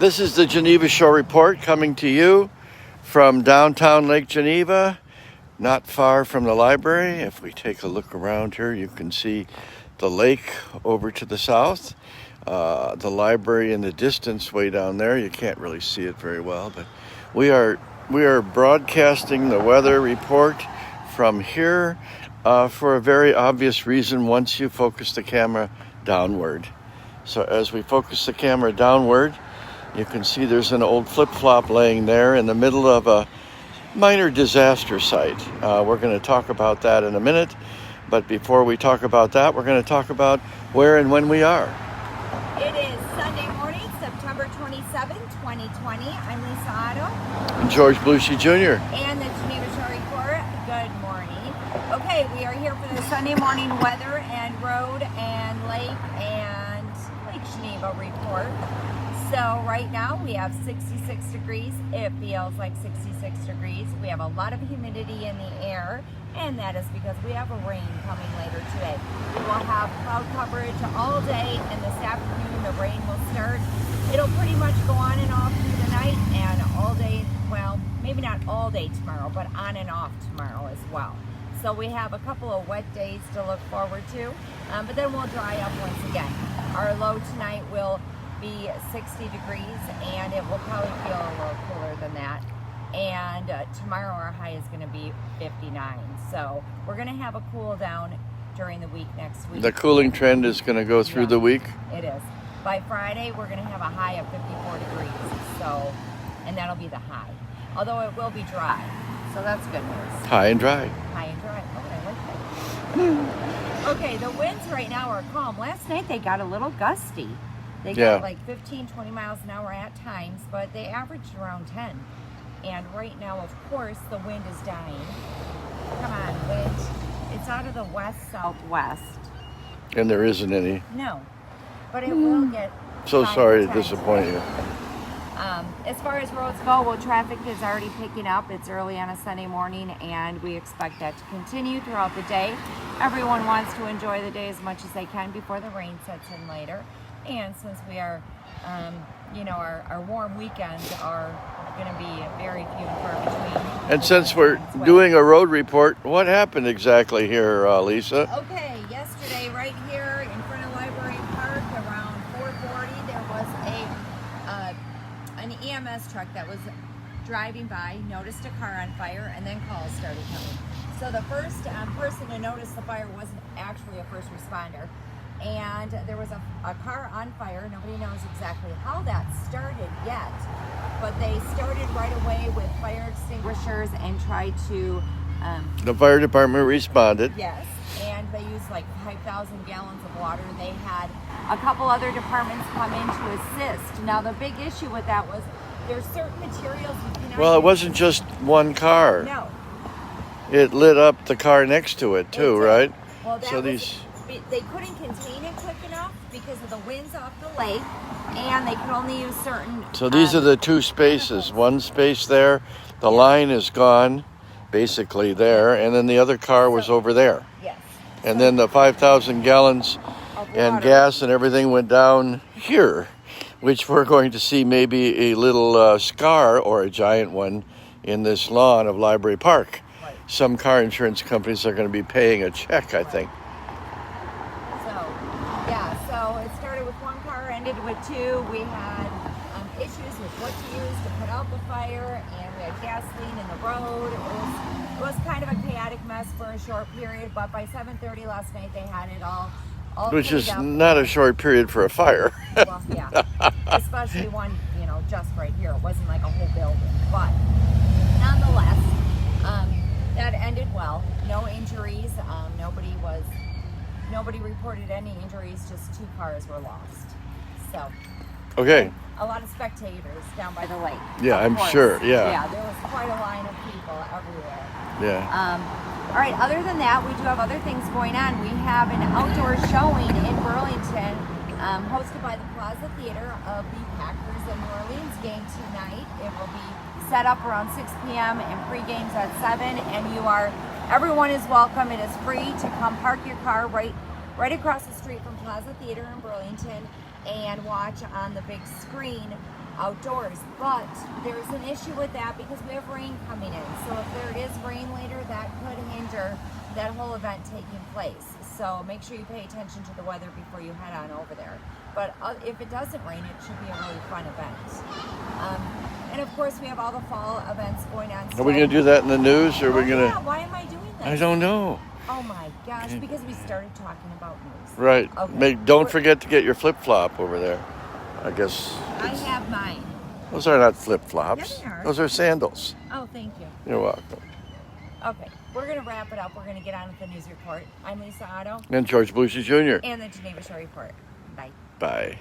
This is the Geneva Shore Report coming to you from downtown Lake Geneva, not far from the library. If we take a look around here, you can see the lake over to the south, the library in the distance way down there. You can't really see it very well, but we are broadcasting the weather report from here for a very obvious reason once you focus the camera downward. So as we focus the camera downward, you can see there's an old flip-flop laying there in the middle of a minor disaster site. We're going to talk about that in a minute, but before we talk about that, we're going to talk about where and when we are. It is Sunday morning, September 27, 2020. I'm Lisa Otto. And George Bluchy Jr. And the Geneva Shore Report. Good morning. Okay, we are here for the Sunday morning weather and road and Lake Geneva report. So right now we have 66 degrees. It feels like 66 degrees. We have a lot of humidity in the air, and that is because we have a rain coming later today. We will have cloud coverage all day, and this afternoon the rain will start. It'll pretty much go on and off through the night and all day, well, maybe not all day tomorrow, but on and off tomorrow as well. So we have a couple of wet days to look forward to, but then we'll dry up once again. Our low tonight will be 60 degrees, and it will probably feel a little cooler than that. And tomorrow our high is going to be 59. So we're going to have a cool down during the week next week. The cooling trend is going to go through the week? It is. By Friday, we're going to have a high of 54 degrees. So, and that'll be the high. Although it will be dry. So that's good news. High and dry. High and dry. Oh, I like that. Okay, the winds right now are calm. Last night they got a little gusty. They got like 15, 20 miles an hour at times, but they averaged around 10. And right now, of course, the wind is dying. Come on, wind. It's out of the west-southwest. And there isn't any. No, but it will get... So sorry to disappoint you. As far as roads go, well, traffic is already picking up. It's early on a Sunday morning, and we expect that to continue throughout the day. Everyone wants to enjoy the day as much as they can before the rain sets in later. And since we are, our warm weekends are going to be very few and far between. And since we're doing a road report, what happened exactly here, Lisa? Okay, yesterday right here in front of Library Park around 4:40, there was an EMS truck that was driving by, noticed a car on fire, and then calls started coming. So the first person to notice the fire wasn't actually a first responder. And there was a car on fire. Nobody knows exactly how that started yet, but they started right away with fire extinguishers and tried to... the fire department responded. Yes, and they used like 5,000 gallons of water. They had a couple other departments come in to assist. Now the big issue with that was there's certain materials you cannot... Well, it wasn't just one car. No. It lit up the car next to it too, right? Well, so they couldn't contain it quick enough because of the winds off the lake, and they could only use certain... So these are the two spaces. One space there, the line is gone, basically there, and then the other car was over there. Yes. And then the 5,000 gallons and gas and everything went down here, which we're going to see maybe a little scar or a giant one in this lawn of Library Park. Right. Some car insurance companies are going to be paying a check, I think. So it started with one car, ended with two. We had issues with what to use to put out the fire, and we had gasoline in the road. It was kind of a chaotic mess for a short period, but by 7:30 last night they had it all which is not a short period for a fire. Well, yeah, especially one, just right here. It wasn't like a whole building, but nonetheless, that ended well. No injuries. Nobody reported any injuries, just 2 cars were lost. So, okay. A lot of spectators down by the lake. Yeah, I'm sure, Yeah, there was quite a line of people everywhere. Yeah. All right, other than that, we do have other things going on. We have an outdoor showing in Burlington, hosted by the Plaza Theater of the Packers and New Orleans game tonight. It will be set up around 6 p.m. and pre-games at 7, and everyone is welcome. It is free to come park your car right across the street from Plaza Theater in Burlington and watch on the big screen outdoors. But there's an issue with that because we have rain coming in. So if there is rain later, that could hinder that whole event taking place. So make sure you pay attention to the weather before you head on over there. But if it doesn't rain, it should be a really fun event. And of course, we have all the fall events going on. Are we going to do that in the news, or are we going to? Yeah, why am I doing this? I don't know. Oh my gosh, because we started talking about news. Right. Okay. Don't forget to get your flip-flop over there. I guess. I have mine. Those are not flip-flops. Yeah, they are. Those are sandals. Oh, thank you. You're welcome. Okay, we're going to wrap it up. We're going to get on with the news report. I'm Lisa Otto. And George Bushy Jr. And the Geneva Show Report. Bye. Bye.